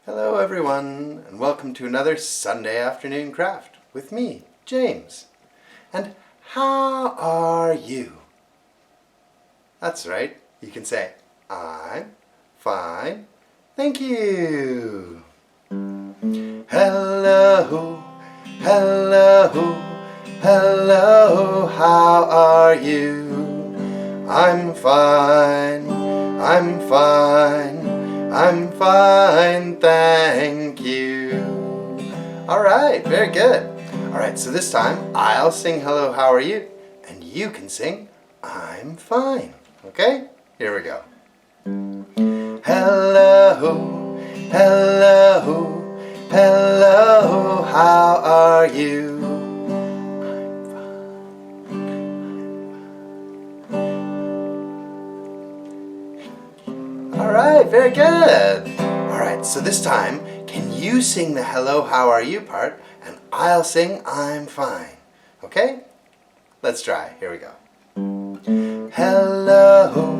Hello everyone, and welcome to another Sunday afternoon craft with me, James. And how are you? That's right, you can say, I'm fine, thank you. Hello, hello, hello, how are you? I'm fine, I'm fine, I'm fine, thank you. Alright, very good. Alright, so this time I'll sing hello, how are you? And you can sing I'm fine. Okay? Here we go. Hello, hello, hello, how are you? Alright, very good. Alright, so this time, can you sing the hello, how are you part, and I'll sing I'm fine. Okay? Let's try. Here we go. Hello.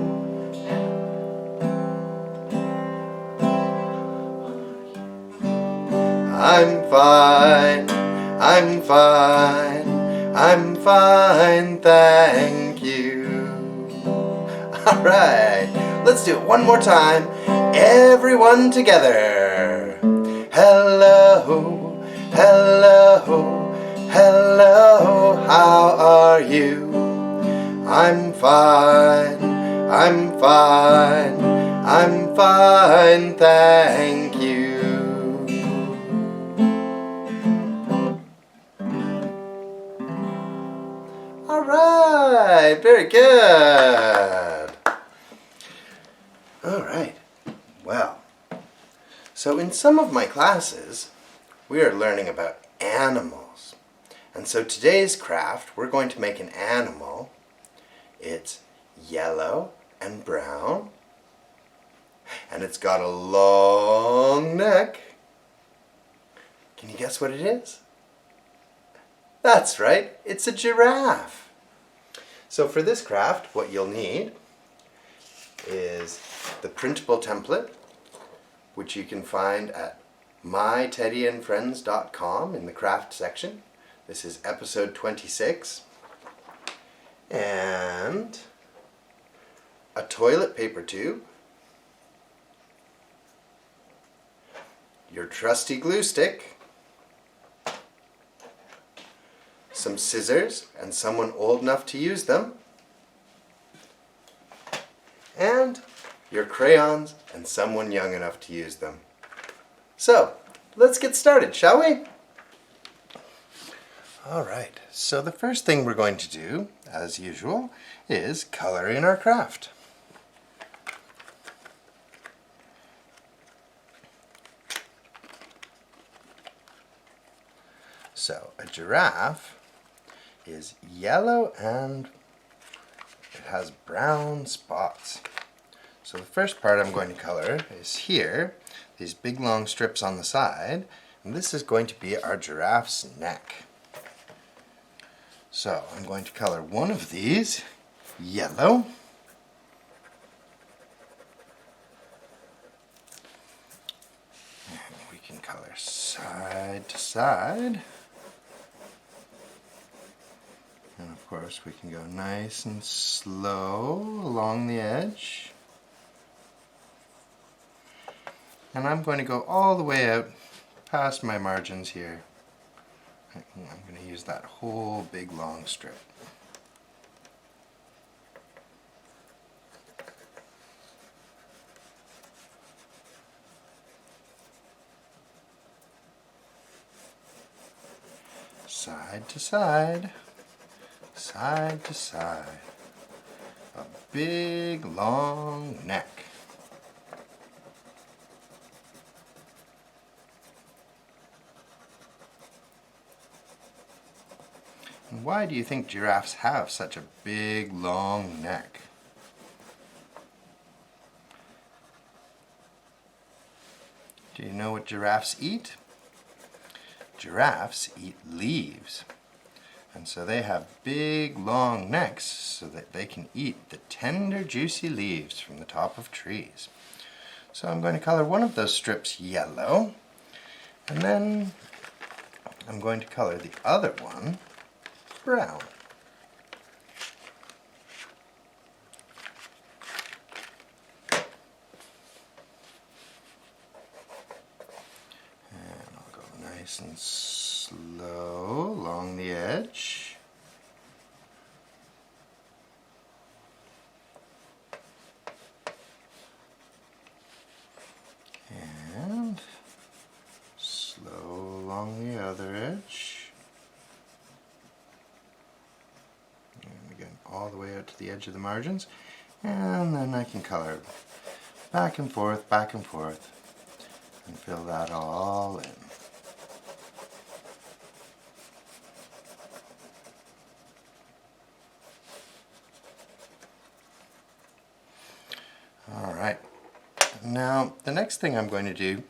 I'm fine, I'm fine, I'm fine, thank you. Alright, let's do it one more time. Everyone together. Hello, hello, hello, how are you? I'm fine, I'm fine, I'm fine, thank you. Alright, very good. Alright, well, so in some of my classes, we are learning about animals. And so today's craft, we're going to make an animal. It's yellow and brown, and it's got a long neck. Can you guess what it is? That's right, it's a giraffe. So for this craft, what you'll need is the printable template, which you can find at myteddyandfriends.com in the craft section. This is episode 26. And a toilet paper tube, your trusty glue stick, some scissors and someone old enough to use them, and your crayons and someone young enough to use them. So, let's get started, shall we? Alright, so the first thing we're going to do, as usual, is color in our craft. So, a giraffe is yellow and it has brown spots. So the first part I'm going to color is here, these big long strips on the side, and this is going to be our giraffe's neck. So I'm going to color one of these yellow. And we can color side to side. And of course we can go nice and slow along the edge. And I'm going to go all the way out past my margins here. I'm going to use that whole big long strip. Side to side, side to side. A big long neck. And why do you think giraffes have such a big long neck? Do you know what giraffes eat? Giraffes eat leaves. And so they have big long necks so that they can eat the tender juicy leaves from the top of trees. So I'm going to color one of those strips yellow, and then I'm going to color the other one brown. And I'll go nice and slow along the edge. And slow along the other edge. And again, all the way out to the edge of the margins. And then I can color back and forth, and fill that all in. Alright, now the next thing I'm going to do,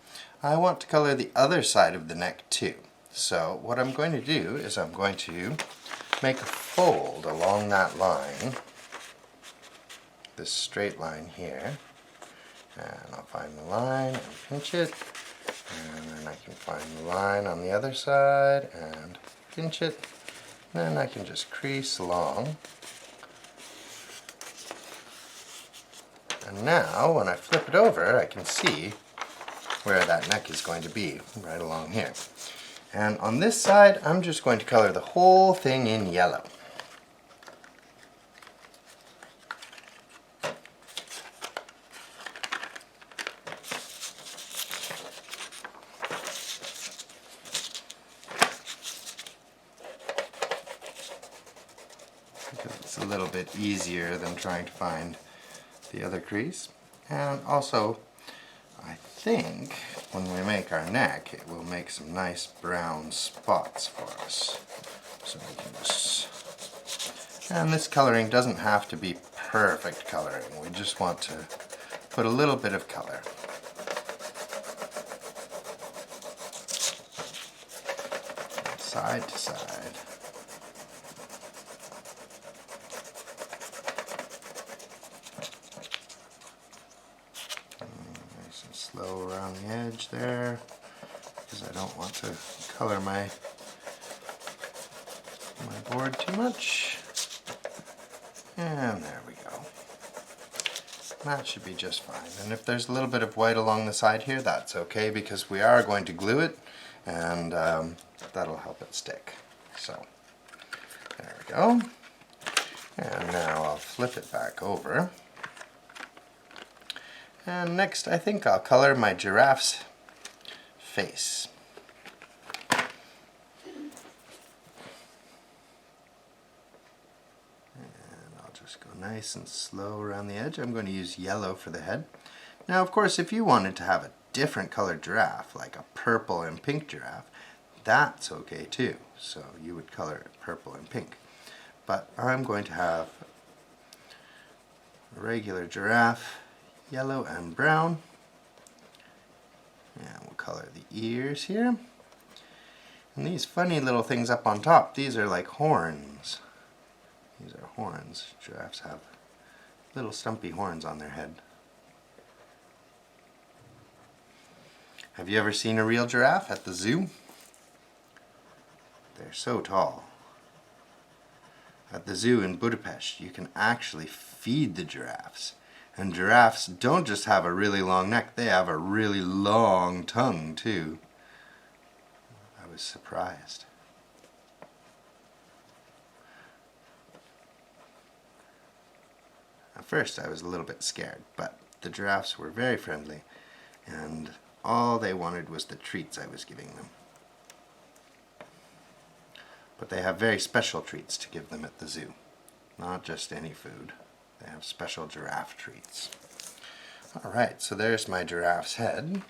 I want to color the other side of the neck too. So what I'm going to do is I'm going to make a fold along that line, this straight line here, and I'll find the line and pinch it, and then I can find the line on the other side and pinch it, and then I can just crease along. And now when I flip it over, I can see where that neck is going to be, right along here. And on this side, I'm just going to color the whole thing in yellow. Because it's a little bit easier than trying to find the other crease. And also, I think when we make our neck, it will make some nice brown spots for us. So we can just... And this coloring doesn't have to be perfect coloring. We just want to put a little bit of color. Side to side. Nice and slow around the edge there, because I don't want to color my board too much. And there we go. That should be just fine. And if there's a little bit of white along the side here, that's okay, because we are going to glue it, and that'll help it stick. So there we go. And now I'll flip it back over. And next I think I'll color my giraffe's face. And I'll just go nice and slow around the edge. I'm going to use yellow for the head. Now of course if you wanted to have a different colored giraffe, like a purple and pink giraffe, that's okay too. So you would color it purple and pink. But I'm going to have a regular giraffe, yellow and brown. And we'll color the ears here. And these funny little things up on top, these are like horns. These are horns. Giraffes have little stumpy horns on their head. Have you ever seen a real giraffe at the zoo? They're so tall. At the zoo in Budapest, you can actually feed the giraffes. And giraffes don't just have a really long neck, they have a really long tongue too. I was surprised. At first I was a little bit scared, but the giraffes were very friendly, and all they wanted was the treats I was giving them. But they have very special treats to give them at the zoo. Not just any food. They have special giraffe treats. Alright, so there's my giraffe's head.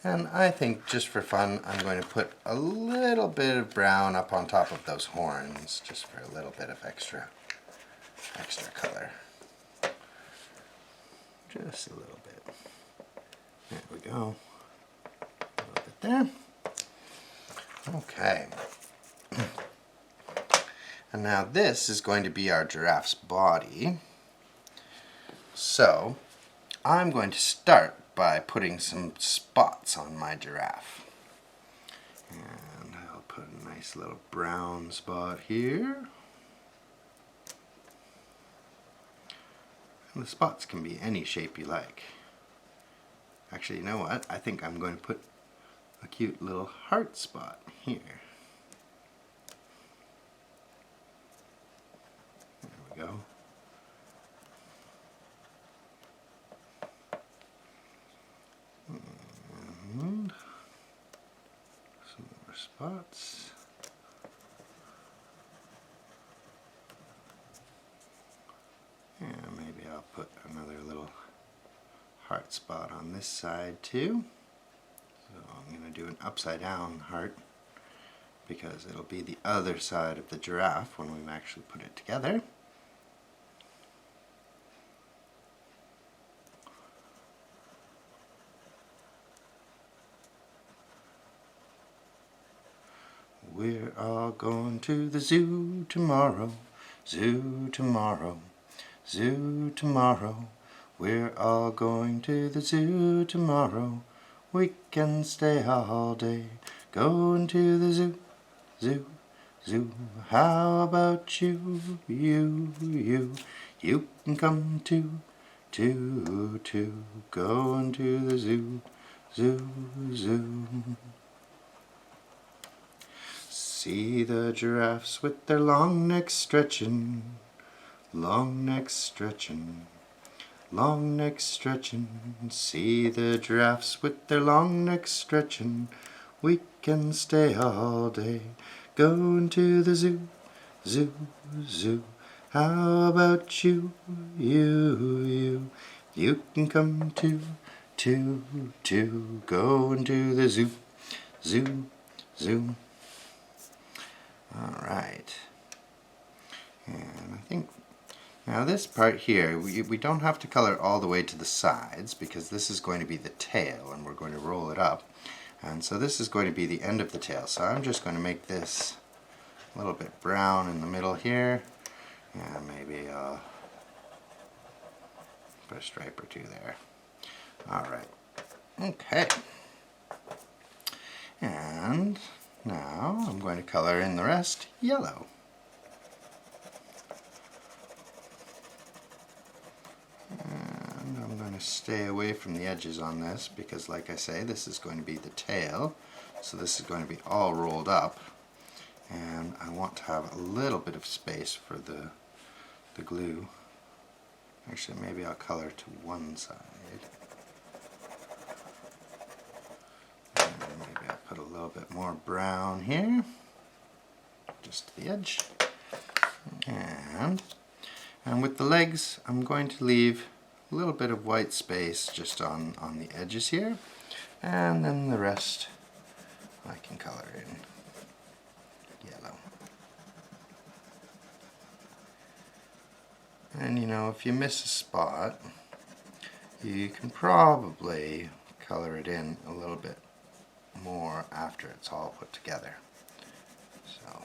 And I think just for fun, I'm going to put a little bit of brown up on top of those horns, just for a little bit of extra color. Just a little bit. There we go. A little bit there. Okay. And now this is going to be our giraffe's body. So I'm going to start by putting some spots on my giraffe. And I'll put a nice little brown spot here. And the spots can be any shape you like. Actually, you know what? I think I'm going to put a cute little heart spot here. There we go. And some more spots. And maybe I'll put another little heart spot on this side too. So I'm going to do an upside down heart because it'll be the other side of the giraffe when we actually put it together. We're all going to the zoo tomorrow, zoo tomorrow, zoo tomorrow. We're all going to the zoo tomorrow. We can stay all day. Going to the zoo, zoo, zoo. How about you, you, you? You can come too, too, too. Going to the zoo, zoo, zoo. See the giraffes with their long necks stretching, long necks stretching, long necks stretching. See the giraffes with their long necks stretching. We can stay all day. Going to the zoo, zoo, zoo. How about you, you, you? You can come too, too, too. Going to the zoo, zoo, zoo. Alright, and I think now this part here, we don't have to color all the way to the sides because this is going to be the tail and we're going to roll it up, and so this is going to be the end of the tail. So I'm just going to make this a little bit brown in the middle here, and maybe I'll put a stripe or two there. Alright, okay, and now I'm going to color in the rest yellow. And I'm going to stay away from the edges on this because, like I say, this is going to be the tail. So this is going to be all rolled up. And I want to have a little bit of space for the glue. Actually, maybe I'll color to one side. Maybe I'll put a little bit more brown here, just to the edge. And with the legs, I'm going to leave a little bit of white space just on the edges here. And then the rest I can color in yellow. And you know, if you miss a spot, you can probably color it in a little bit more after it's all put together. So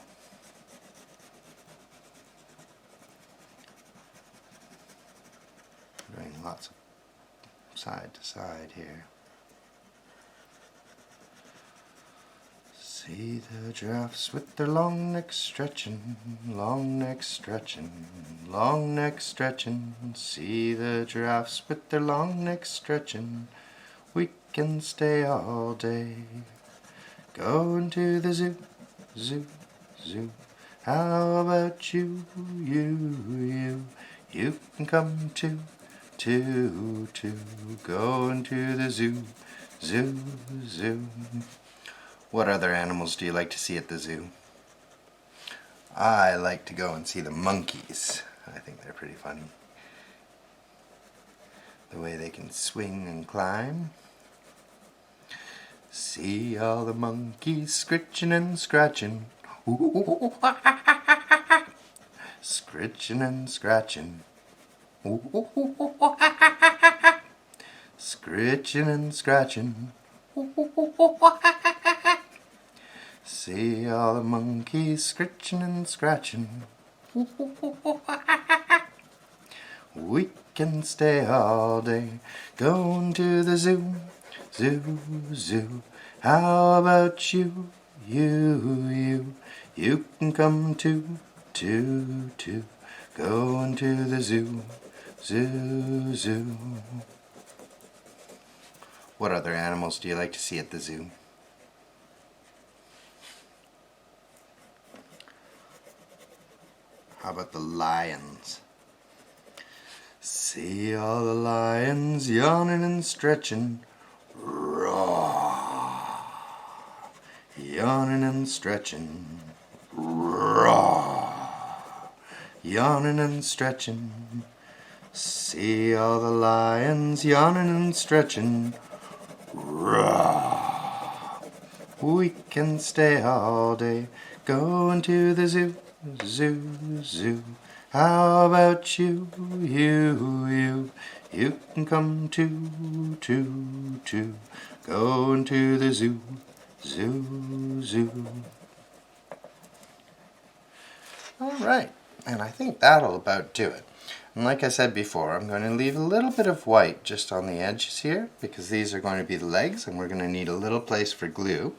doing lots of side to side here. See the giraffes with their long necks stretching, long necks stretching, long necks stretching. See the giraffes with their long necks stretching. We can stay all day. Going to the zoo, zoo, zoo. How about you, you, you? You can come too, too, too. Going to the zoo, zoo, zoo. What other animals do you like to see at the zoo? I like to go and see the monkeys. I think they're pretty funny. The way they can swing and climb. See all the monkeys scritching and scratching. Ooh, scritching and scratching. Ooh, scritching and scratching. See all the monkeys scritching and scratching. We can stay all day. Going to the zoo, zoo, zoo. How about you, you? You can come too, too. Going to the zoo, zoo, zoo. What other animals do you like to see at the zoo? How about the lions? See all the lions yawning and stretching. Roar. Yawning and stretching. Roar. Yawning and stretching. See all the lions yawning and stretching. Roar. We can stay all day going to the zoo, zoo, zoo. How about you, you? You can come too, too. Going to the zoo, zoo, zoo. All right, and I think that'll about do it. And like I said before, I'm going to leave a little bit of white just on the edges here because these are going to be the legs and we're going to need a little place for glue.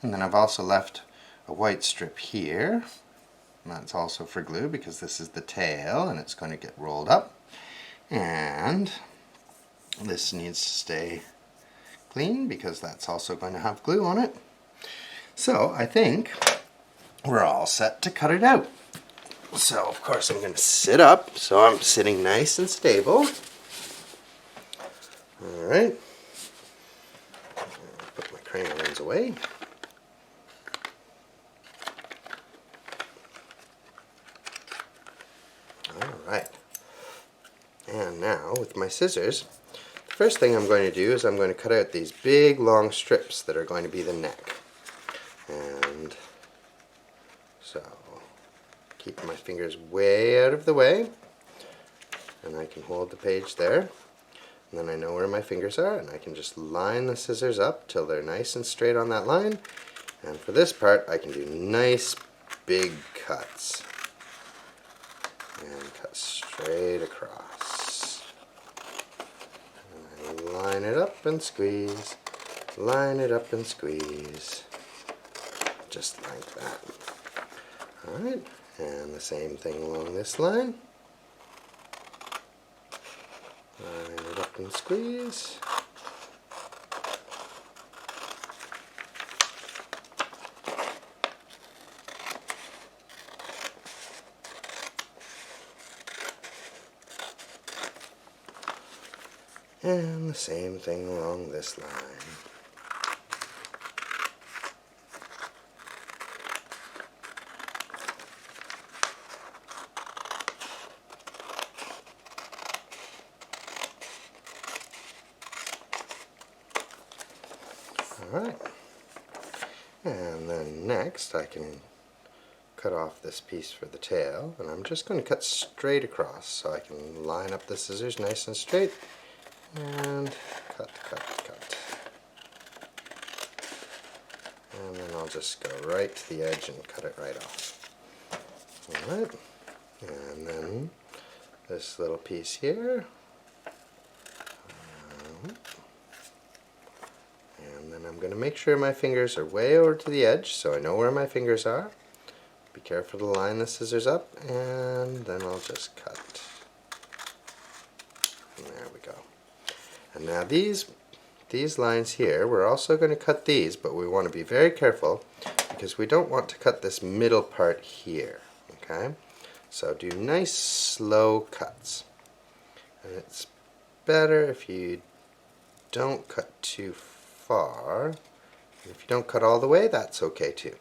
And then I've also left a white strip here. And that's also for glue because this is the tail and it's going to get rolled up. And this needs to stay clean because that's also going to have glue on it. So I think we're all set to cut it out. So of course I'm going to sit up so I'm sitting nice and stable. Alright. Put my crayons away. Alright. And now with my scissors, the first thing I'm going to do is I'm going to cut out these big long strips that are going to be the neck. And so keep my fingers way out of the way and I can hold the page there and then I know where my fingers are and I can just line the scissors up till they're nice and straight on that line, and for this part I can do nice big cuts and cut straight across and then line it up and squeeze, line it up and squeeze, just like that. Alright. And the same thing along this line. Line it up and squeeze. And the same thing along this line. Alright, and then next I can cut off this piece for the tail, and I'm just going to cut straight across so I can line up the scissors nice and straight and cut. And then I'll just go right to the edge and cut it right off. Alright, and then this little piece here. And then I'm going to make sure my fingers are way over to the edge so I know where my fingers are. Be careful to line the scissors up, and then I'll just cut. And there we go. And now these lines here, we're also going to cut these, but we want to be very careful because we don't want to cut this middle part here. Okay? So do nice slow cuts. And it's better if you don't cut too far. If you don't cut all the way, that's okay too.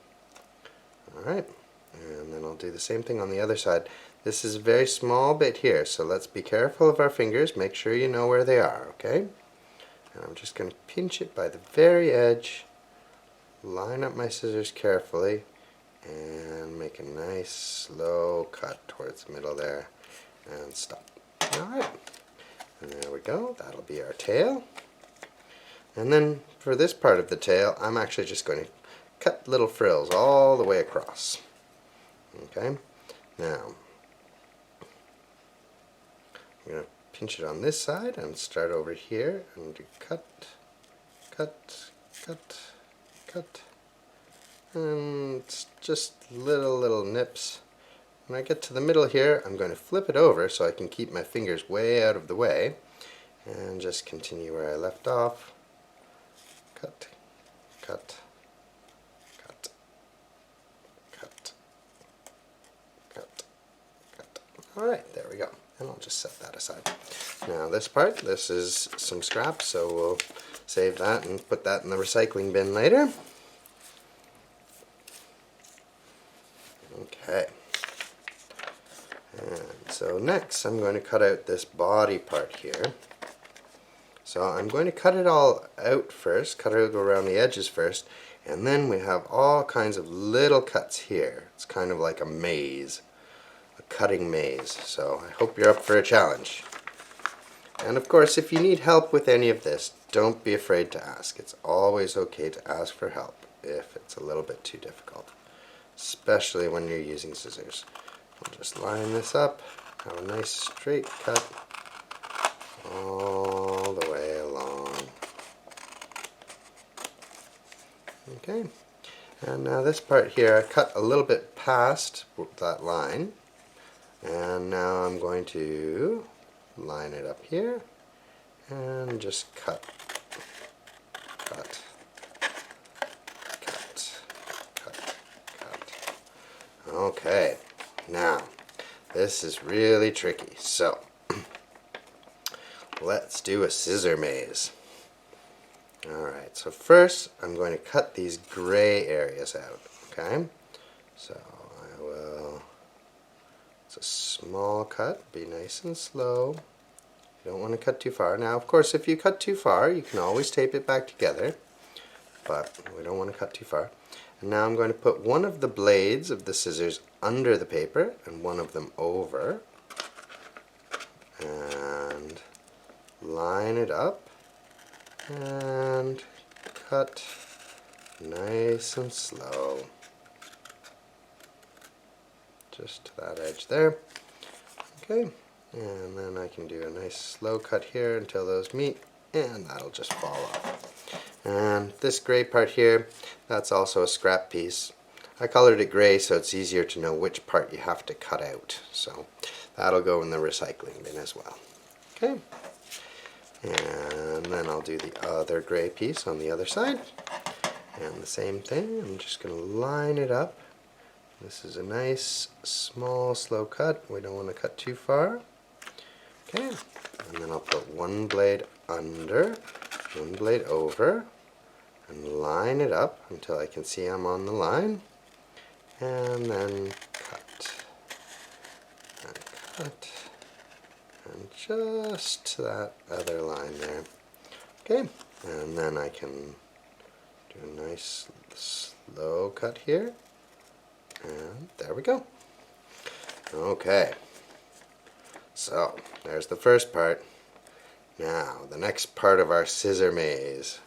Alright, and then I'll do the same thing on the other side. This is a very small bit here, so let's be careful of our fingers. Make sure you know where they are, okay? And I'm just going to pinch it by the very edge, line up my scissors carefully, and make a nice slow cut towards the middle there, and stop. Alright, and there we go. That'll be our tail. And then for this part of the tail, I'm actually just going to cut little frills all the way across. Okay, now I'm going to pinch it on this side and start over here and do cut, cut, cut, cut, and it's just little nips. When I get to the middle here, I'm going to flip it over so I can keep my fingers way out of the way and just continue where I left off. Cut, cut, cut, cut, cut, cut. Alright, there we go. And I'll just set that aside. Now this part, this is some scrap, so we'll save that and put that in the recycling bin later. Okay. And so next I'm going to cut out this body part here. So I'm going to cut it all out first, cut it around the edges first, and then we have all kinds of little cuts here. It's kind of like a maze, a cutting maze. So I hope you're up for a challenge. And of course, if you need help with any of this, don't be afraid to ask. It's always okay to ask for help if it's a little bit too difficult, especially when you're using scissors. I'll just line this up, have a nice straight cut all the way along. Okay, and now this part here I cut a little bit past that line, and now I'm going to line it up here and just cut, cut, cut, cut, cut. Okay, now this is really tricky, so let's do a scissor maze. Alright, so first I'm going to cut these gray areas out, okay? So I will, it's a small cut, be nice and slow. You don't want to cut too far. Now of course if you cut too far you can always tape it back together, but we don't want to cut too far. And now I'm going to put one of the blades of the scissors under the paper and one of them over, and line it up and cut nice and slow, just to that edge there. Okay, and then I can do a nice slow cut here until those meet, and that'll just fall off. And this gray part here, that's also a scrap piece. I colored it gray so it's easier to know which part you have to cut out, so that'll go in the recycling bin as well. Okay. And then I'll do the other gray piece on the other side. And the same thing, I'm just going to line it up. This is a nice, small, slow cut. We don't want to cut too far. Okay, and then I'll put one blade under, one blade over, and line it up until I can see I'm on the line. And then cut, and cut, and just to that other line there. Okay, and then I can do a nice slow cut here, and there we go. Okay, so there's the first part. Now the next part of our scissor maze.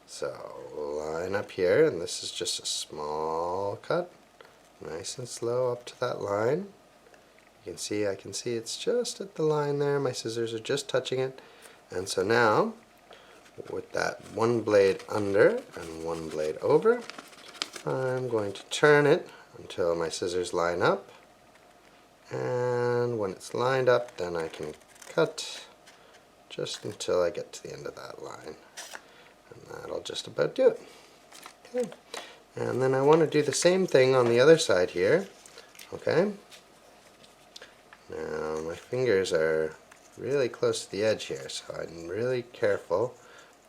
So line up here, and this is just a small cut, nice and slow up to that line. You can see, I can see it's just at the line there. My scissors are just touching it. And so now, with that one blade under and one blade over, I'm going to turn it until my scissors line up. And when it's lined up, then I can cut just until I get to the end of that line. And that'll just about do it. Okay. And then I want to do the same thing on the other side here. Okay. Now my fingers are really close to the edge here, so I'm really careful.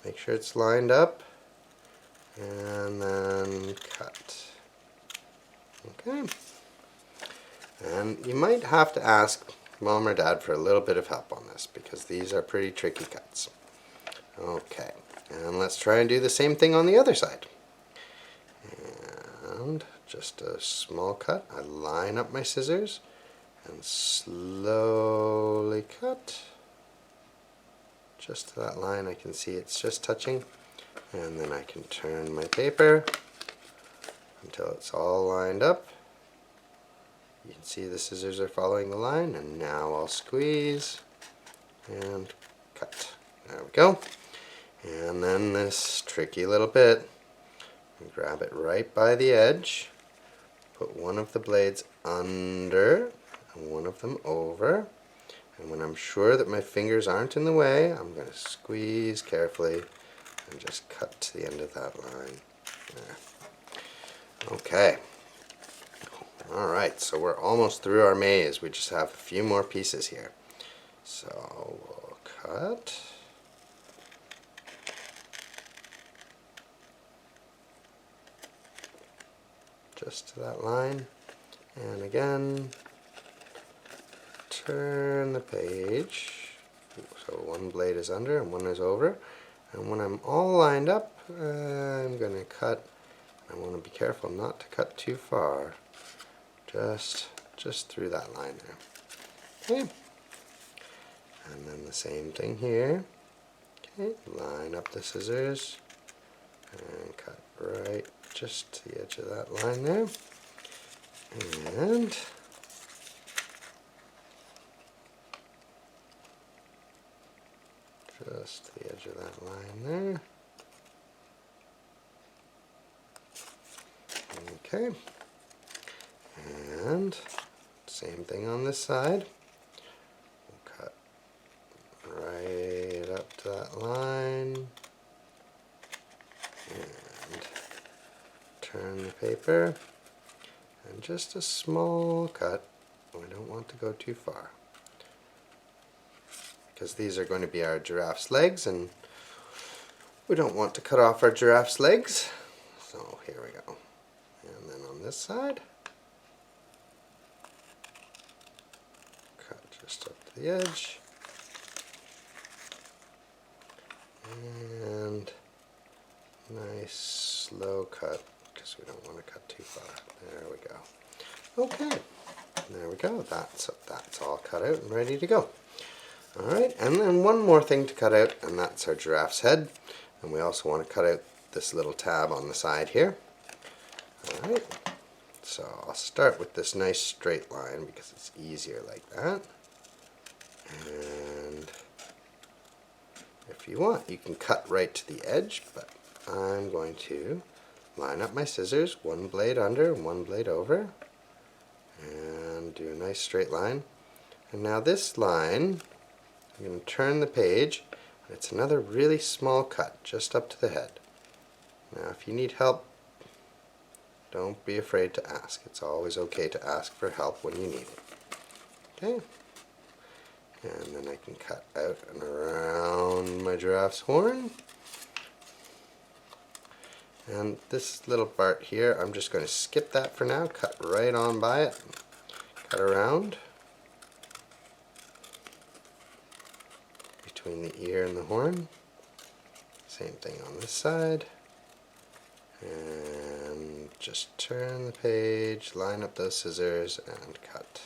Make sure it's lined up, and then cut. Okay. And you might have to ask Mom or Dad for a little bit of help on this, because these are pretty tricky cuts. Okay, and let's try and do the same thing on the other side. And just a small cut. I line up my scissors and slowly cut just to that line. I can see it's just touching, and then I can turn my paper until it's all lined up. You can see the scissors are following the line, and now I'll squeeze and cut. There we go. And then this tricky little bit, grab it right by the edge, put one of the blades under and one of them over, and when I'm sure that my fingers aren't in the way, I'm going to squeeze carefully and just cut to the end of that line. There. Okay. Alright, so we're almost through our maze. We just have a few more pieces here. So we'll cut. Just to that line. And again, turn the page. So one blade is under and one is over. And when I'm all lined up, I'm going to cut. I want to be careful not to cut too far. Just through that line there. Okay. And then the same thing here. Okay, line up the scissors and cut right just to the edge of that line there. And just to the edge of that line there. Okay. And same thing on this side. We'll cut right up to that line and turn the paper, and just a small cut. We don't want to go too far because these are going to be our giraffe's legs, and we don't want to cut off our giraffe's legs. So here we go. And then on this side, cut just up to the edge. And nice slow cut because we don't want to cut too far. There we go. Okay, there we go. That's all cut out and ready to go. Alright, and then one more thing to cut out, and that's our giraffe's head. And we also want to cut out this little tab on the side here. Alright, so I'll start with this nice straight line because it's easier like that. And if you want, you can cut right to the edge, but I'm going to line up my scissors, one blade under and one blade over, and do a nice straight line. And now this line, I'm going to turn the page, and it's another really small cut just up to the head. Now if you need help, don't be afraid to ask. It's always okay to ask for help when you need it. Okay. And then I can cut out and around my giraffe's horn. And this little part here, I'm just going to skip that for now, cut right on by it, cut around between the ear and the horn. Same thing on this side. And just turn the page, line up those scissors, and cut.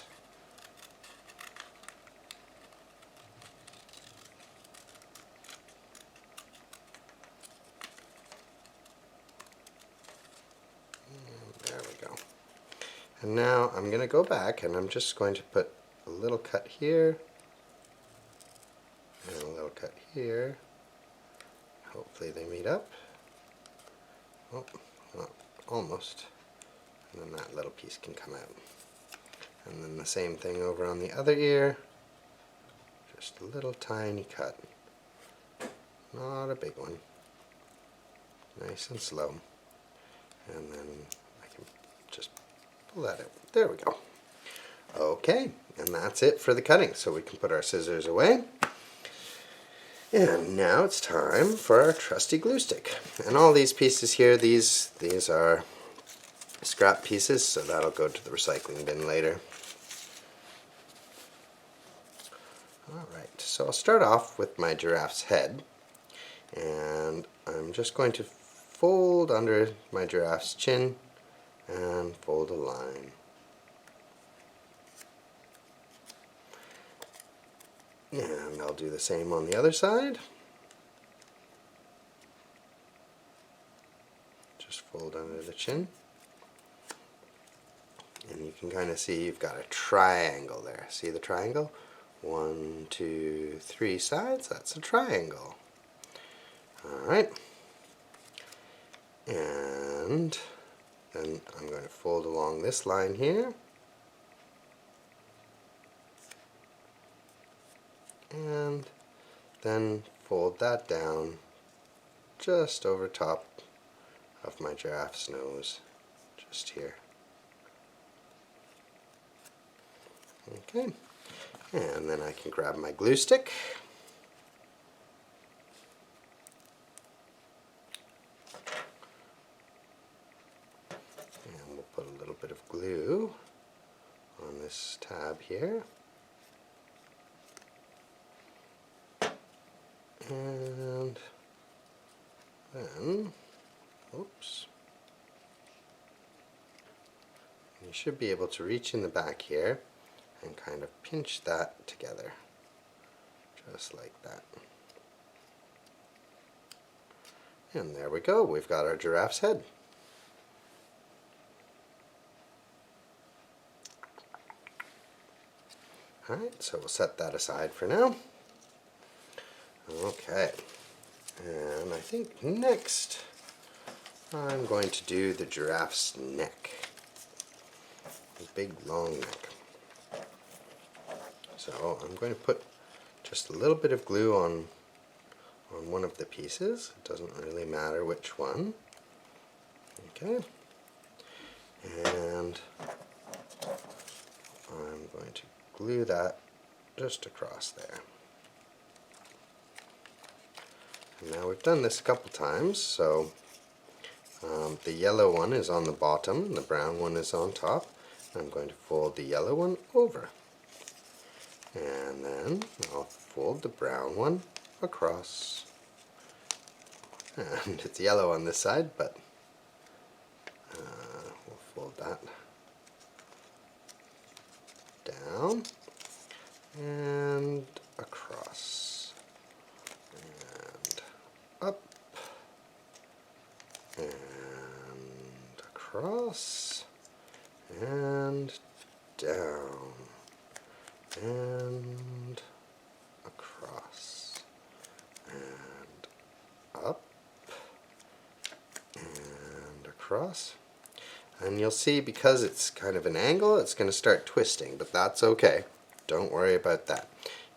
There we go. And now I'm going to go back and I'm just going to put a little cut here and a little cut here. Hopefully they meet up. Oh, well, almost. And then that little piece can come out. And then the same thing over on the other ear. Just a little tiny cut. Not a big one. Nice and slow. And then I can just pull that out. There we go. Okay, and that's it for the cutting. So we can put our scissors away. And now it's time for our trusty glue stick. And all these pieces here, these are scrap pieces, so that'll go to the recycling bin later. Alright, so I'll start off with my giraffe's head. And I'm just going to fold under my giraffe's chin and fold a line. And I'll do the same on the other side. Just fold under the chin. And you can kind of see you've got a triangle there. See the triangle? 1, 2, 3 sides, that's a triangle. Alright, and then I'm going to fold along this line here, and then fold that down just over top of my giraffe's nose, just here. Okay, and then I can grab my glue stick. And we'll put a little bit of glue on this tab here. And then, oops, you should be able to reach in the back here and kind of pinch that together, just like that. And there we go, we've got our giraffe's head. Alright, so we'll set that aside for now. Okay, and I think next I'm going to do the giraffe's neck. A big long neck. So I'm going to put just a little bit of glue on one of the pieces. It doesn't really matter which one. Okay, and I'm going to glue that just across there. And now we've done this a couple times, so the yellow one is on the bottom and the brown one is on top. I'm going to fold the yellow one over, and then I'll fold the brown one across. And it's yellow on this side, but we'll fold that down and across and up and across and down and across and up and across. And you'll see, because it's kind of an angle, it's going to start twisting, but that's okay. Don't worry about that.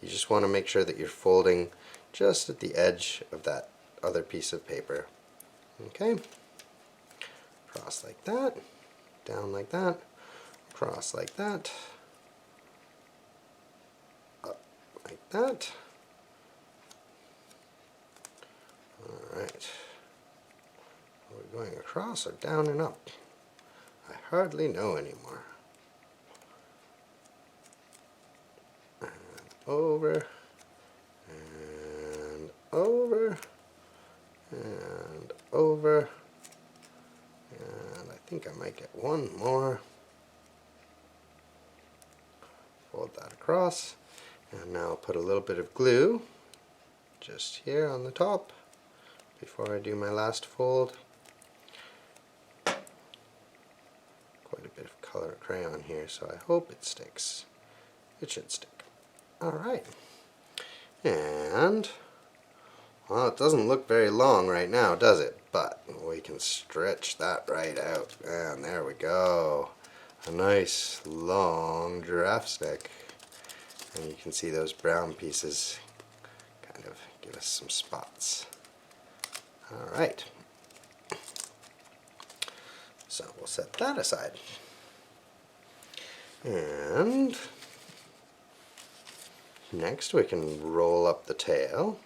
You just want to make sure that you're folding just at the edge of that other piece of paper. Okay? Cross like that, down like that, cross like that, up like that. Alright. Are we going across or down and up? I hardly know anymore. And over, and over, and over, and I think I might get one more. Fold that across, and now I'll put a little bit of glue just here on the top before I do my last fold. Quite a bit of color crayon here, so I hope it sticks. It should stick. Alright. And, well, it doesn't look very long right now, does it? But we can stretch that right out. And there we go. A nice long giraffe stick. And you can see those brown pieces kind of give us some spots. Alright. So we'll set that aside. And next we can roll up the tail.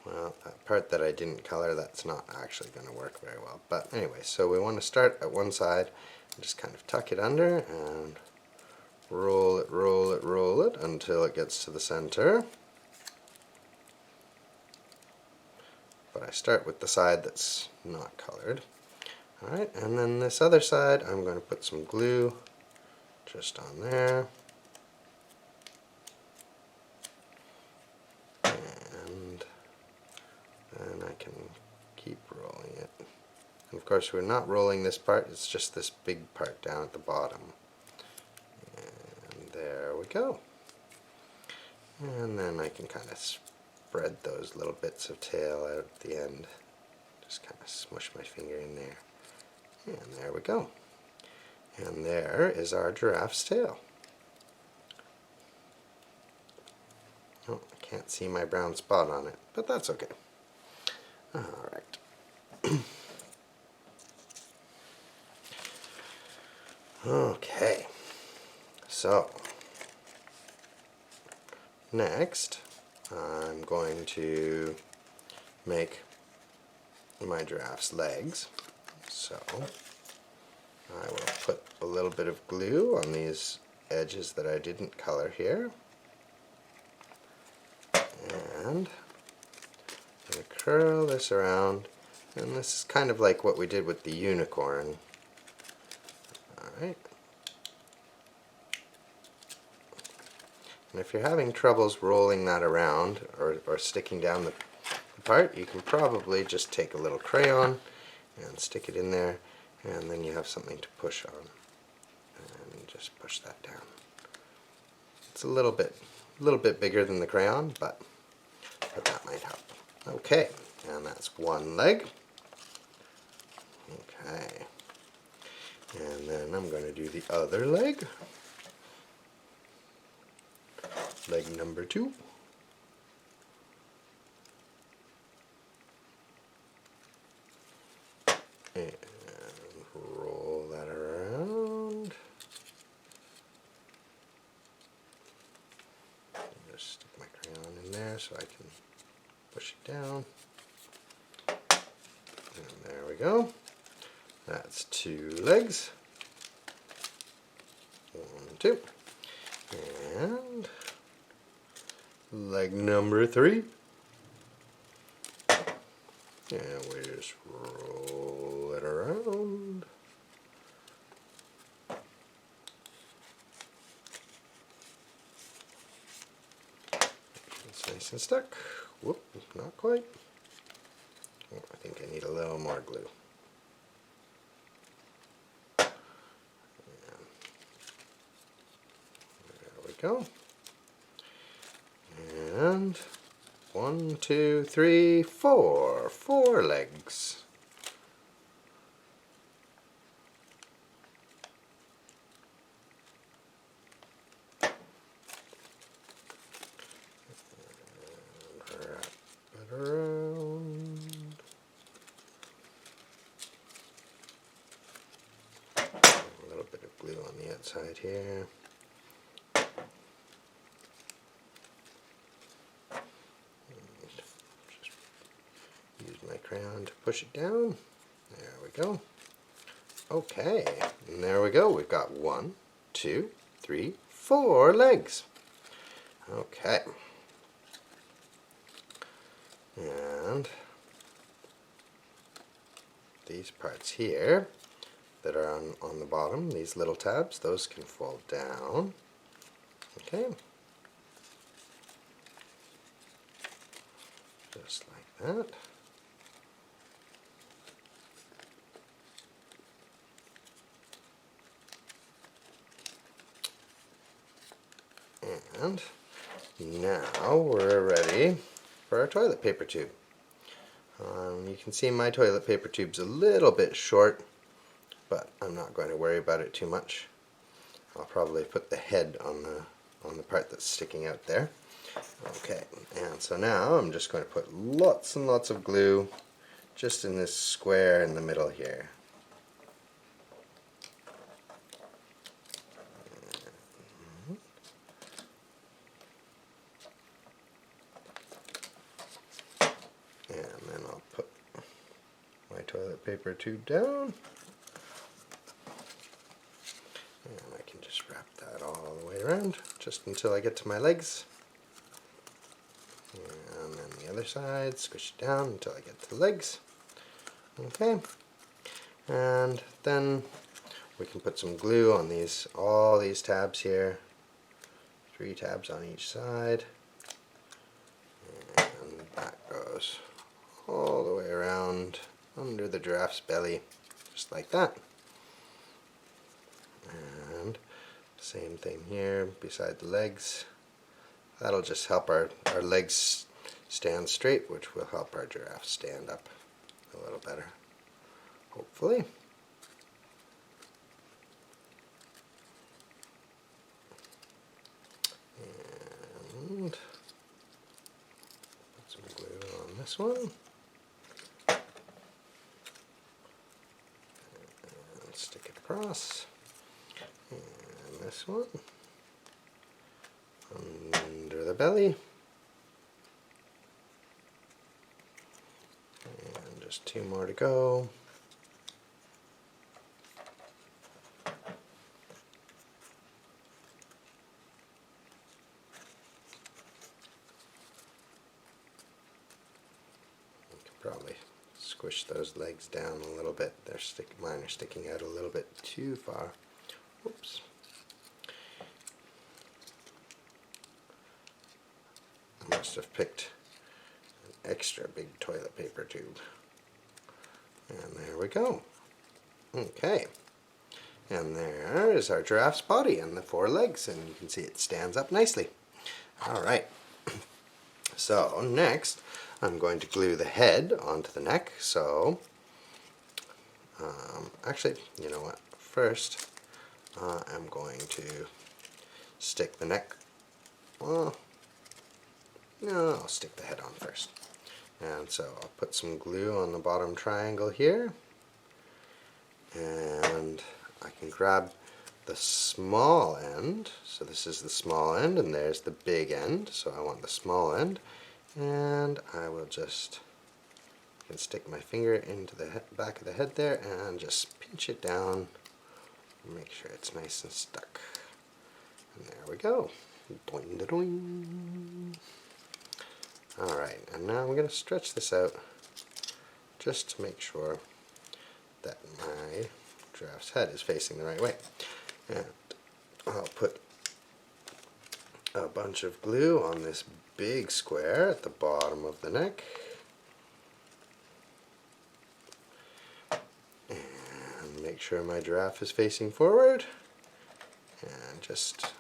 Well, that part that I didn't color, that's not actually going to work very well. But anyway, so we want to start at one side and just kind of tuck it under and roll it, roll it, roll it until it gets to the center. But I start with the side that's not colored. Alright, and then this other side I'm going to put some glue just on there. And I can keep rolling it. And of course we're not rolling this part, it's just this big part down at the bottom. And there we go. And then I can kind of spread those little bits of tail out at the end. Just kind of smush my finger in there. And there we go. And there is our giraffe's tail. Oh, I can't see my brown spot on it, but that's okay. Alright. Okay, so next I'm going to make my giraffe's legs. So I will put a little bit of glue on these edges that I didn't color here. And I'm going to curl this around, and this is kind of like what we did with the unicorn. Alright. And if you're having troubles rolling that around or sticking down the part, you can probably just take a little crayon and stick it in there, and then you have something to push on. And just push that down. It's a little bit bigger than the crayon, but that might help. Okay, and that's one leg. Okay. And then I'm going to do the other leg. Leg number 2. And roll that around. Just stick my crayon in there so I can push it down. And there we go. That's 2 legs. 1, 2. And leg number 3. And we just roll it around. It's nice and stuck. Whoop, not quite. Oh, I think I need a little more glue. Go. And 1, 2, 3, 4. 4 legs. And wrap it around. A little bit of glue on the outside here. My crayon to push it down. There we go. Okay, and there we go. We've got 1, 2, 3, 4 legs. Okay. And these parts here that are on the bottom, these little tabs, those can fold down. Okay. Just like that. And now we're ready for our toilet paper tube. You can see my toilet paper tube's a little bit short, but I'm not going to worry about it too much. I'll probably put the head on the part that's sticking out there. Okay, and so now I'm just going to put lots and lots of glue just in this square in the middle here. And then I'll put my toilet paper tube down. And I can just wrap that all the way around, just until I get to my legs. And then the other side, squish it down until I get to the legs. Okay. And then we can put some glue on all these tabs here. 3 tabs on each side. And that goes all the way around under the giraffe's belly, just like that. And same thing here beside the legs. That'll just help our legs stand straight, which will help our giraffe stand up a little better, hopefully. And put some glue on this one. And stick it across. And this one under the belly. And just 2 more to go. Probably squish those legs down a little bit. Mine are sticking out a little bit too far. Oops. I must have picked an extra big toilet paper tube. And there we go. Okay. And there is our giraffe's body and the 4 legs, and you can see it stands up nicely. Alright. So next I'm going to glue the head onto the neck. So actually, you know what? First I'm going to stick the neck. Well, no, I'll stick the head on first. And so I'll put some glue on the bottom triangle here. And I can grab the small end. So this is the small end, and there's the big end. So I want the small end. And I will just stick my finger into the back of the head there and just pinch it down. Make sure it's nice and stuck. And there we go. Doing da doing. Alright, and now I'm going to stretch this out just to make sure that my giraffe's head is facing the right way. And I'll put a bunch of glue on this big square at the bottom of the neck. And make sure my giraffe is facing forward. And just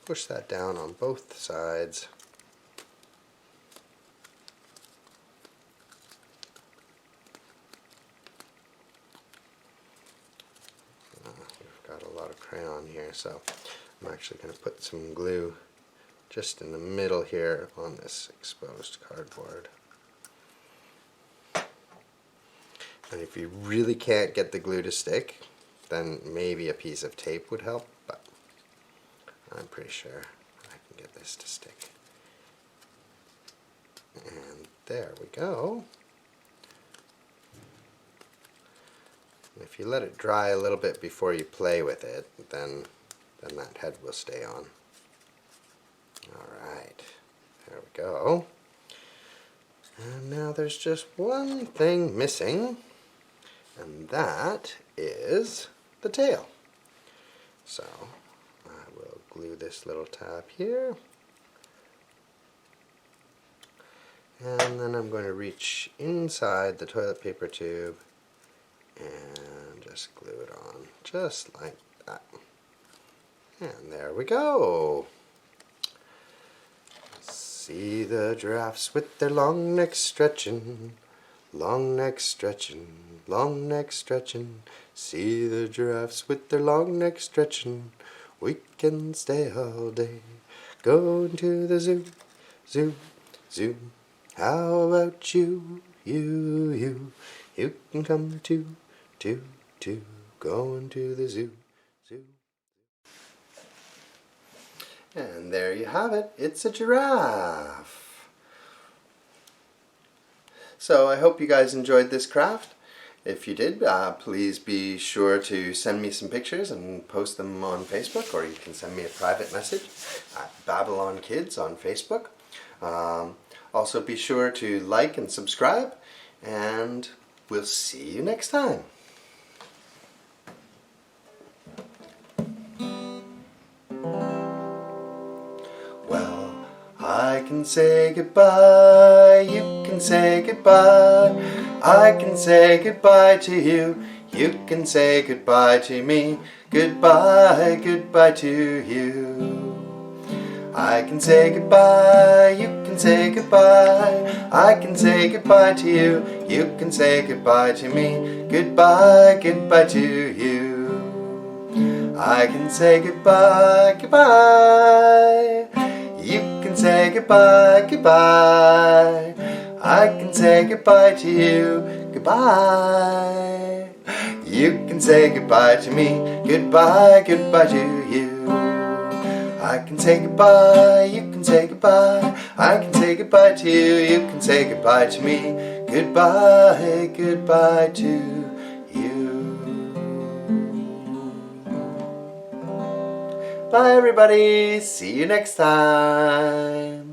push that down on both sides. We've got a lot of crayon here, so I'm actually going to put some glue just in the middle here on this exposed cardboard. And if you really can't get the glue to stick, then maybe a piece of tape would help, but I'm pretty sure I can get this to stick. And there we go. And if you let it dry a little bit before you play with it, then that head will stay on. Alright, there we go. And now there's just one thing missing, and that is the tail. So I will glue this little tab here, and then I'm going to reach inside the toilet paper tube and just glue it on, just like that. And there we go. See the giraffes with their long necks stretching, long necks stretching, long necks stretching. See the giraffes with their long necks stretching. We can stay all day, going to the zoo, zoo, zoo. How about you, you can come too, going to the zoo, zoo. And there you have it. It's a giraffe. So I hope you guys enjoyed this craft. If you did, please be sure to send me some pictures and post them on Facebook, or you can send me a private message at Babylon Kids on Facebook. Also be sure to like and subscribe, and we'll see you next time. Well, I can say goodbye, you can say goodbye. I can say goodbye to you, you can say goodbye to me. Goodbye, goodbye to you. I can say goodbye, you can say goodbye. I can say goodbye to you, you can say goodbye to me. Goodbye, goodbye to you. I can say goodbye, goodbye. You can say goodbye, goodbye. I can say goodbye to you, goodbye. You can say goodbye to me, goodbye, goodbye to you. I can say goodbye, you can say goodbye. I can say goodbye to you, you can say goodbye to me. Goodbye, goodbye to you. Bye everybody, see you next time.